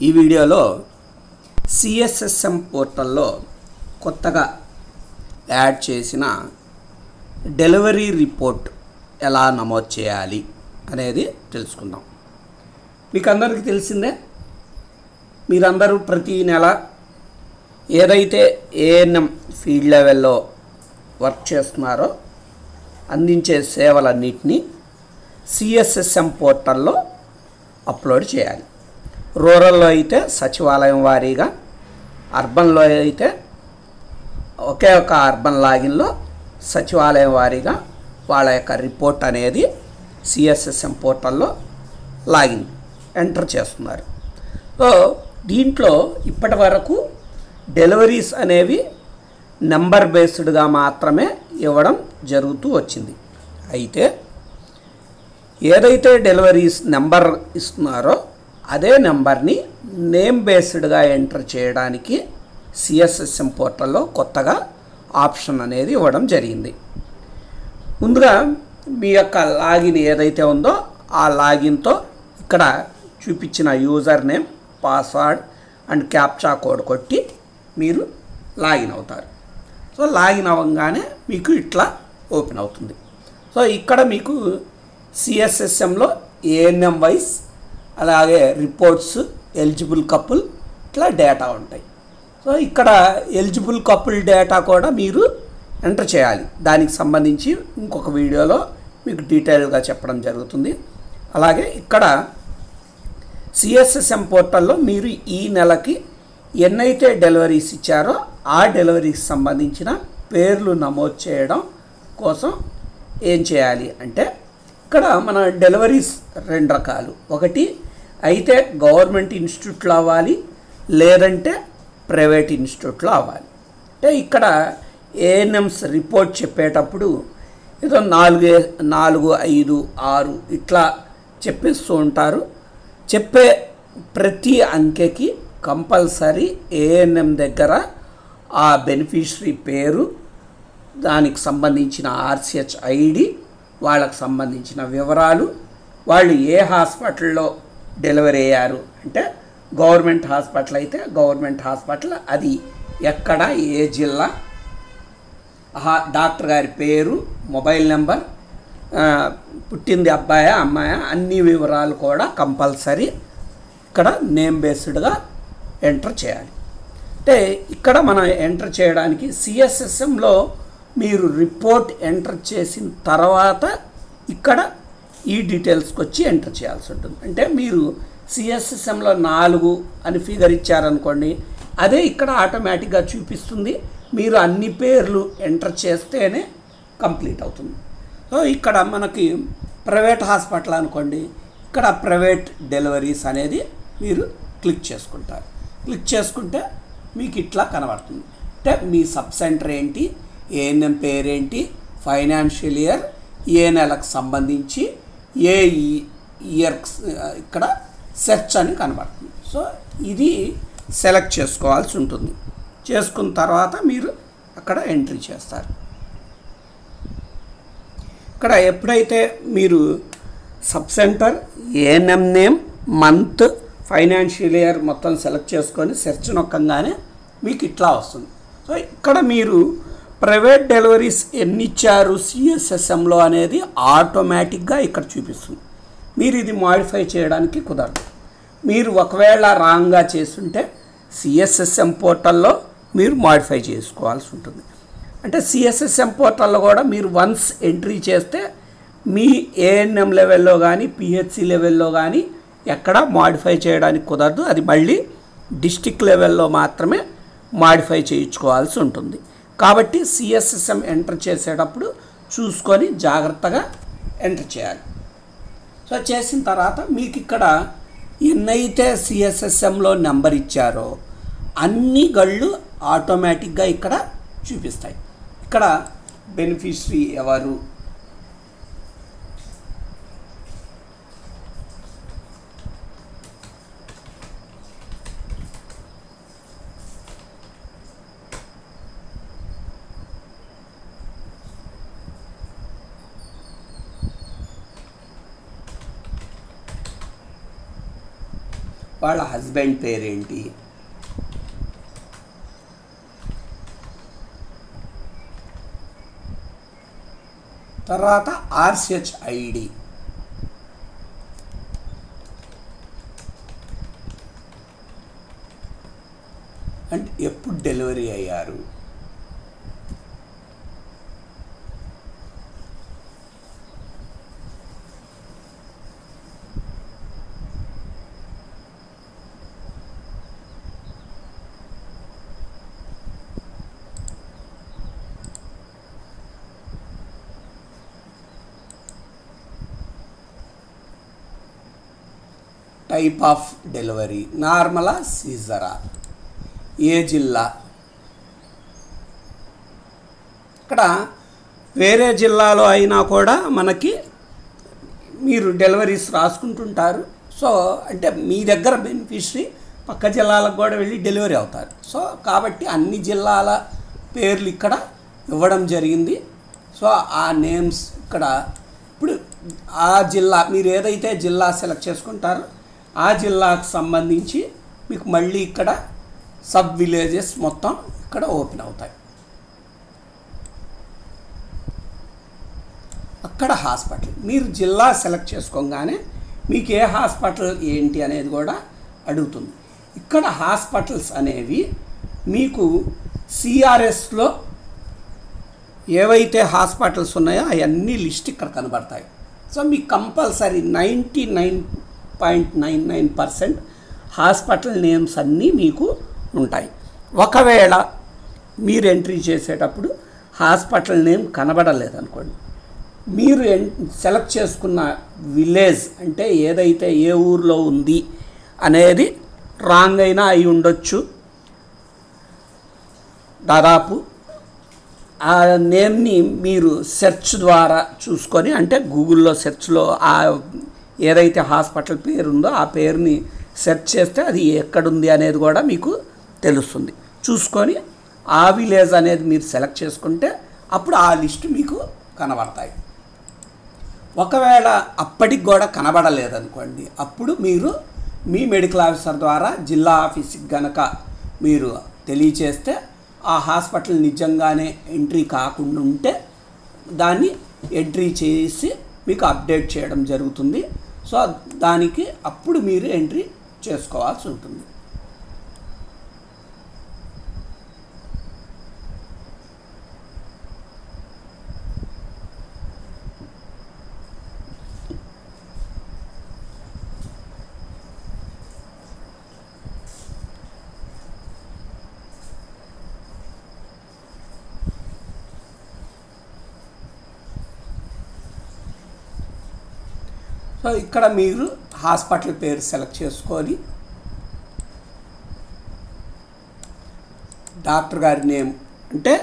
ఈ వీడియోలో సిఎస్ఎస్ఎం పోర్టల్లో కొత్తగా యాడ్ చేసిన డెలివరీ రిపోర్ట్ ఎలా నమోదు చేయాలి అనేది తెలుసుకుందాం. మీకు అందరికీ తెలిసిందే, మీరందరూ ప్రతి నెల ఏదైతే ఏఎన్ఎం ఫీల్డ్ లెవెల్లో వర్క్ చేస్తున్నారో అందించే సేవలన్నింటినీ సిఎస్ఎస్ఎం పోర్టల్లో అప్లోడ్ చేయాలి. రూరల్లో అయితే సచివాలయం వారీగా, అర్బన్లో అయితే ఒకే ఒక అర్బన్ లాగిన్లో సచివాలయం వారీగా వాళ్ళ యొక్క రిపోర్ట్ అనేది సిఎస్ఎస్ఎం పోర్టల్లో లాగిన్ ఎంటర్ చేస్తున్నారు. సో దీంట్లో ఇప్పటి వరకు డెలివరీస్ అనేవి నెంబర్ బేస్డ్గా మాత్రమే ఇవ్వడం జరుగుతూ వచ్చింది. అయితే ఏదైతే డెలివరీస్ నెంబర్ ఇస్తున్నారో అదే నెంబర్ని నేమ్ బేస్డ్గా ఎంటర్ చేయడానికి సిఎస్ఎస్ఎం పోర్టల్లో కొత్తగా ఆప్షన్ అనేది ఇవ్వడం జరిగింది. ముందుగా మీ యొక్క లాగిన్ ఏదైతే ఉందో ఆ లాగిన్తో ఇక్కడ చూపించిన user name, password and captcha code కొట్టి మీరు లాగిన్ అవుతారు. సో లాగిన్ అవ్వగానే మీకు ఇట్లా ఓపెన్ అవుతుంది. సో ఇక్కడ మీకు సిఎస్ఎస్ఎంలో ఏఎన్ఎం వైస్, అలాగే రిపోర్ట్స్, ఎలిజిబుల్ కపుల్ ఇట్లా డేటా ఉంటాయి. సో ఇక్కడ ఎలిజిబుల్ కపుల్ డేటా కూడా మీరు ఎంటర్ చేయాలి. దానికి సంబంధించి ఇంకొక వీడియోలో మీకు డీటెయిల్గా చెప్పడం జరుగుతుంది. అలాగే ఇక్కడ సిఎస్ఎస్ఎం పోర్టల్లో మీరు ఈ నెలకి ఎన్నైతే డెలివరీస్ ఇచ్చారో ఆ డెలివరీకి సంబంధించిన పేర్లు నమోదు చేయడం కోసం ఏం చేయాలి అంటే, ఇక్కడ మన డెలివరీస్ రెండు రకాలు. ఒకటి అయితే గవర్నమెంట్ ఇన్స్టిట్యూట్లో అవ్వాలి, లేదంటే ప్రైవేట్ ఇన్స్టిట్యూట్లో అవ్వాలి. అంటే ఇక్కడ ఏఎన్ఎంస్ రిపోర్ట్ చెప్పేటప్పుడు ఏదో 4, 5, 6 ఇట్లా చెప్పేస్తూ ఉంటారు. చెప్పే ప్రతి అంకెకి కంపల్సరీ ఏఎన్ఎం దగ్గర ఆ బెనిఫిషరీ పేరు, దానికి సంబంధించిన ఆర్సిహెచ్ ఐడి, వాళ్ళకు సంబంధించిన వివరాలు, వాళ్ళు ఏ హాస్పిటల్లో డెలివరీ అయ్యారు అంటే గవర్నమెంట్ హాస్పిటల్ అయితే గవర్నమెంట్ హాస్పిటల్, అది ఎక్కడ, ఏ జిల్లా, డాక్టర్ గారి పేరు, మొబైల్ నెంబర్, పుట్టింది అబ్బాయా అమ్మాయా, అన్ని వివరాలు కూడా కంపల్సరీ ఇక్కడ నేమ్ బేస్డ్గా ఎంటర్ చేయాలి. అంటే ఇక్కడ మనం ఎంటర్ చేయడానికి సిఎస్ఎస్ఎంలో మీరు రిపోర్ట్ ఎంటర్ చేసిన తర్వాత ఇక్కడ ఈ డీటెయిల్స్కి వచ్చి ఎంటర్ చేయాల్సి ఉంటుంది. అంటే మీరు సిఎస్ఎస్ఎంలో 4 అని ఫిగర్ ఇచ్చారనుకోండి, అదే ఇక్కడ ఆటోమేటిక్గా చూపిస్తుంది. మీరు అన్ని పేర్లు ఎంటర్ చేస్తేనే కంప్లీట్ అవుతుంది. సో ఇక్కడ మనకి ప్రైవేట్ హాస్పిటల్ అనుకోండి, ఇక్కడ ప్రైవేట్ డెలివరీస్ అనేది మీరు క్లిక్ చేసుకుంటారు. క్లిక్ చేసుకుంటే మీకు ఇట్లా కనబడుతుంది. అంటే మీ సబ్ సెంటర్ ఏంటి, ఏఎన్ఎం పేరేంటి, ఫైనాన్షియల్ ఇయర్, ఏ నెలకు సంబంధించి, ఏ ఇయర్, ఇక్కడ సెర్చ్ అని కనబడుతుంది. సో ఇది సెలెక్ట్ చేసుకోవాల్సి ఉంటుంది. చేసుకున్న తర్వాత మీరు అక్కడ ఎంట్రీ చేస్తారు. ఇక్కడ ఎప్పుడైతే మీరు sub centre, ANM name, month, financial year మొత్తం సెలెక్ట్ చేసుకొని సెర్చ్ నొక్కంగానే మీకు ఇట్లా వస్తుంది. సో ఇక్కడ మీరు ప్రైవేట్ డెలివరీస్ ఎన్ని ఇచ్చారు సిఎస్ఎస్ఎంలో అనేది ఆటోమేటిక్గా ఇక్కడ చూపిస్తుంది. మీరు ఇది మాడిఫై చేయడానికి కుదరదు. మీరు ఒకవేళ రాంగ్గా చేస్తుంటే సిఎస్ఎస్ఎం పోర్టల్లో మీరు మాడిఫై చేసుకోవాల్సి ఉంటుంది. అంటే సిఎస్ఎస్ఎం పోర్టల్లో కూడా మీరు వన్స్ ఎంట్రీ చేస్తే మీ ఏఎన్ఎం లెవెల్లో కానీ పిహెచ్సి లెవెల్లో కానీ ఎక్కడ మాడిఫై చేయడానికి కుదరదు. అది మళ్ళీ డిస్ట్రిక్ట్ లెవెల్లో మాత్రమే మాడిఫై చేయించుకోవాల్సి ఉంటుంది. కాబట్టి సిఎస్ఎస్ఎం ఎంటర్ చేసేటప్పుడు చూసుకొని జాగ్రత్తగా ఎంటర్ చేయాలి. సో చేసిన తర్వాత మీకు ఇక్కడ ఎన్నైతే సిఎస్ఎస్ఎంలో నెంబర్ ఇచ్చారో అన్ని గళ్ళు ఆటోమేటిక్గా ఇక్కడ చూపిస్తాయి. ఇక్కడ బెనిఫిషరీ ఎవరు, వాళ్ళ హస్బెండ్ పేరేంటి, తర్వాత ఆర్సిహెచ్ ఐడి, అంటే ఎప్పుడు డెలివరీ అయ్యారు, టైప్ ఆఫ్ డెలివరీ నార్మలా సీజరా, ఏ జిల్లా. ఇక్కడ వేరే జిల్లాలో అయినా కూడా మనకి మీరు డెలివరీస్ రాసుకుంటుంటారు. సో అంటే మీ దగ్గర బెనిఫిషరీ పక్క జిల్లాలకు కూడా వెళ్ళి డెలివరీ అవుతారు. సో కాబట్టి అన్ని జిల్లాల పేర్లు ఇక్కడ ఇవ్వడం జరిగింది. సో ఆ నేమ్స్ ఇక్కడ ఇప్పుడు ఆ జిల్లా మీరు ఏదైతే జిల్లా సెలెక్ట్ చేసుకుంటారో ఆ జిల్లాకు సంబంధించి మీకు మళ్ళీ ఇక్కడ సబ్ విలేజెస్ మొత్తం ఇక్కడ ఓపెన్ అవుతాయి. అక్కడ హాస్పిటల్ మీరు జిల్లా సెలెక్ట్ చేసుకోగానే మీకు ఏ హాస్పిటల్ ఏంటి అనేది కూడా అడుగుతుంది. ఇక్కడ హాస్పిటల్స్ అనేవి మీకు సిఆర్ఎస్లో ఏవైతే హాస్పిటల్స్ ఉన్నాయో అవన్నీ లిస్ట్ ఇక్కడ కనబడతాయి. సో మీకు కంపల్సరీ 99.99% హాస్పిటల్ నేమ్స్ అన్నీ మీకు ఉంటాయి. ఒకవేళ మీరు ఎంట్రీ చేసేటప్పుడు హాస్పిటల్ నేమ్ కనబడలేదనుకోండి, మీరు సెలెక్ట్ చేసుకున్న విలేజ్ అంటే ఏదైతే ఏ ఊర్లో ఉంది అనేది రాంగ్ అయినా అయి ఉండొచ్చు. దాదాపు ఆ నేమ్ని మీరు సెర్చ్ ద్వారా చూసుకొని, అంటే గూగుల్లో సెర్చ్లో ఆ ఏదైతే హాస్పిటల్ పేరు ఉందో ఆ పేరుని సెర్చ్ చేస్తే అది ఎక్కడుంది అనేది కూడా మీకు తెలుస్తుంది. చూసుకొని ఆ విలేజ్ అనేది మీరు సెలెక్ట్ చేసుకుంటే అప్పుడు ఆ లిస్ట్ మీకు కనబడతాయి. ఒకవేళ అప్పటికి కూడా కనబడలేదనుకోండి, అప్పుడు మీరు మీ మెడికల్ ఆఫీసర్ ద్వారా జిల్లా ఆఫీస్కి గనక మీరు తెలియచేస్తే ఆ హాస్పిటల్ నిజంగానే ఎంట్రీ కాకుండా ఉంటే దాన్ని ఎంట్రీ చేసి మీకు అప్డేట్ చేయడం జరుగుతుంది. సో దానికి అప్పుడు మీరు ఎంట్రీ చేసుకోవాల్సి ఉంటుంది. సో ఇక్కడ మీరు హాస్పిటల్ పేరు సెలెక్ట్ చేసుకొని డాక్టర్ గారి నేమ్, అంటే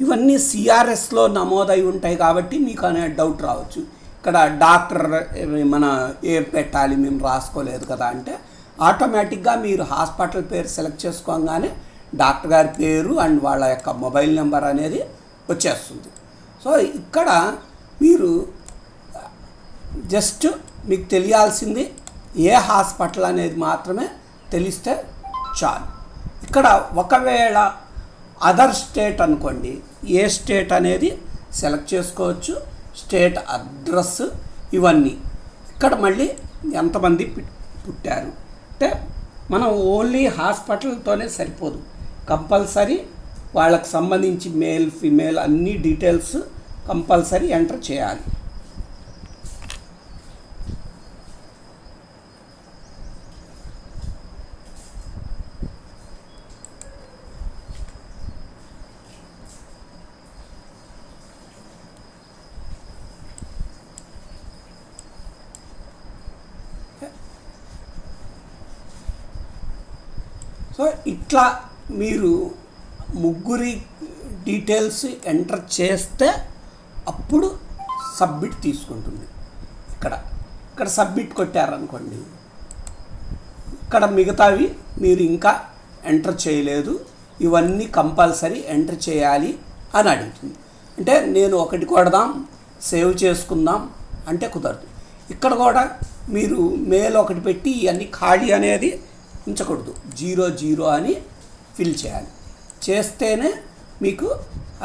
ఇవన్నీ సిఆర్ఎస్లో నమోదై ఉంటాయి కాబట్టి మీకు అనే డౌట్ రావచ్చు. ఇక్కడ డాక్టర్ మన ఏం పెట్టాలి మేము రాసుకోలేదు కదా అంటే ఆటోమేటిక్గా మీరు హాస్పిటల్ పేరు సెలెక్ట్ చేసుకోగానే డాక్టర్ గారి పేరు అండ్ వాళ్ళ యొక్క మొబైల్ నెంబర్ అనేది వచ్చేస్తుంది. సో ఇక్కడ మీరు జస్ట్ మీకు తెలియాల్సింది ఏ హాస్పిటల్ అనేది మాత్రమే తెలిస్తే చాలు. ఇక్కడ ఒకవేళ అదర్ స్టేట్ అనుకోండి, ఏ స్టేట్ అనేది సెలెక్ట్ చేసుకోవచ్చు, స్టేట్ అడ్రస్ ఇవన్నీ. ఇక్కడ మళ్ళీ ఎంతమంది పుట్టారు అంటే మనం ఓన్లీ హాస్పిటల్తోనే సరిపోదు, కంపల్సరీ వాళ్ళకి సంబంధించి మేల్ ఫీమేల్ అన్ని డీటెయిల్స్ కంపల్సరీ ఎంటర్ చేయాలి. సో ఇట్లా మీరు ముగ్గురి డీటెయిల్స్ ఎంటర్ చేస్తే అప్పుడు సబ్మిట్ తీసుకుంటుంది. ఇక్కడ సబ్మిట్ కొట్టారనుకోండి, ఇక్కడ మిగతావి మీరు ఇంకా ఎంటర్ చేయలేదు, ఇవన్నీ కంపల్సరీ ఎంటర్ చేయాలి అని అడుగుతుంది. అంటే నేను ఒకటి కొడదాం సేవ్ చేసుకుందాం అంటే కుదరదు. ఇక్కడ కూడా మీరు మేల్ ఒకటి పెట్టి ఇవన్నీ ఖాళీ అనేది ఉంచకూడదు, 00 అని ఫిల్ చేయాలి. చేస్తేనే మీకు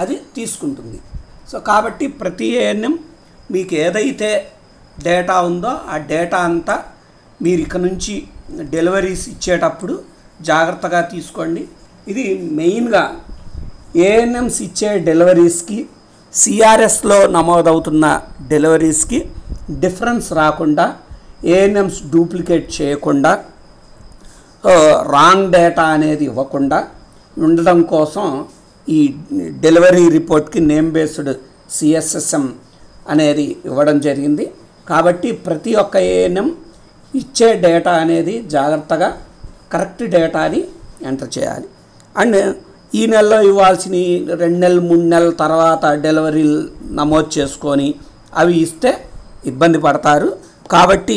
అది తీసుకుంటుంది. సో కాబట్టి ప్రతి ఏఎన్ఎం మీకు ఏదైతే డేటా ఉందో ఆ డేటా అంతా మీరు ఇక నుంచి డెలివరీస్ ఇచ్చేటప్పుడు జాగ్రత్తగా తీసుకోండి. ఇది మెయిన్గా ఏఎన్ఎంస్ ఇచ్చే డెలివరీస్కి సిఆర్ఎస్లో నమోదవుతున్న డెలివరీస్కి డిఫరెన్స్ రాకుండా, ఏఎన్ఎంస్ డూప్లికేట్ చేయకుండా, రాంగ్ డేటా అనేది ఇవ్వకుండా ఉండడం కోసం ఈ డెలివరీ రిపోర్ట్కి నేమ్ బేస్డ్ సిఎస్ఎస్ఎం అనేది ఇవ్వడం జరిగింది. కాబట్టి ప్రతి ఒక్క ఏఎన్ఎం ఇచ్చే డేటా అనేది జాగ్రత్తగా కరెక్ట్ డేటాని ఎంటర్ చేయాలి. అండ్ ఈ నెలలో ఇవ్వాల్సిన 2 నెలలు 3 నెలల తర్వాత డెలివరీలు నమోదు చేసుకొని అవి ఇస్తే ఇబ్బంది పడతారు. కాబట్టి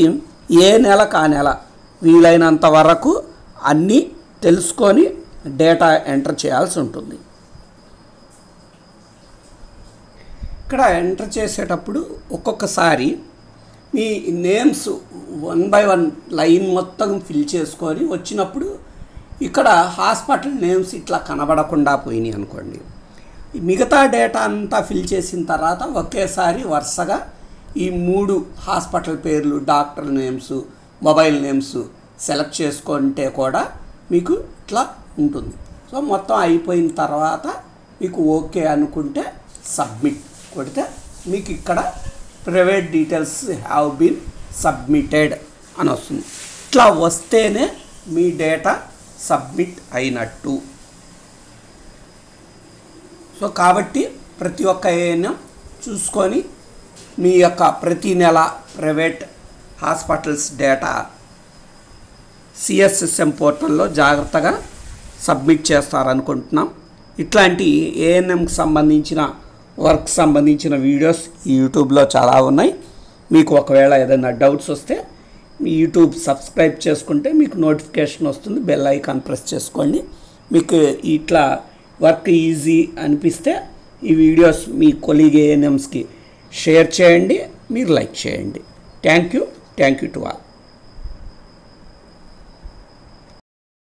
ఏ నెలకు ఆ నెల వీలైనంత వరకు అన్నీ తెలుసుకొని డేటా ఎంటర్ చేయాల్సి ఉంటుంది. ఇక్కడ ఎంటర్ చేసేటప్పుడు ఒక్కొక్కసారి మీ నేమ్స్ 1 by 1 లైన్ మొత్తం ఫిల్ చేసుకొని వచ్చినప్పుడు ఇక్కడ హాస్పిటల్ నేమ్స్ ఇట్లా కనబడకుండా పోయినాయి అనుకోండి, మిగతా డేటా అంతా ఫిల్ చేసిన తర్వాత ఒకేసారి వరుసగా ఈ 3 హాస్పిటల్ పేర్లు, doctor names, mobile names select చేసుకుంటే కూడా మీకు ఇట్లా ఉంటుంది. సో మొత్తం అయిపోయిన తర్వాత మీకు ఓకే అనుకుంటే సబ్మిట్ కొడితే మీకు ఇక్కడ private details have been submitted అని వస్తుంది. ఇట్లా వస్తేనే మీ డేటా సబ్మిట్ అయినట్టు. సో కాబట్టి ప్రతి ఒక్క ఏఎన్ఎం చూసుకొని మీ యొక్క ప్రతి నెల ప్రైవేట్ హాస్పిటల్స్ డేటా సిఎస్ఎస్ఎం పోర్టల్లో జాగ్రత్తగా సబ్మిట్ చేస్తారనుకుంటున్నాం. ఇట్లాంటి ఏఎన్ఎంకి సంబంధించిన వర్క్ సంబంధించిన వీడియోస్ యూట్యూబ్లో చాలా ఉన్నాయి. మీకు ఒకవేళ ఏదైనా డౌట్స్ వస్తే మీ యూట్యూబ్ సబ్స్క్రైబ్ చేసుకుంటే మీకు నోటిఫికేషన్ వస్తుంది, బెల్ ఐకాన్ ప్రెస్ చేసుకోండి. మీకు ఇట్లా వర్క్ ఈజీ అనిపిస్తే ఈ వీడియోస్ మీ కొలీగ్ ఏఎన్ఎంస్కి షేర్ చేయండి, మీరు లైక్ చేయండి. Thank you to all.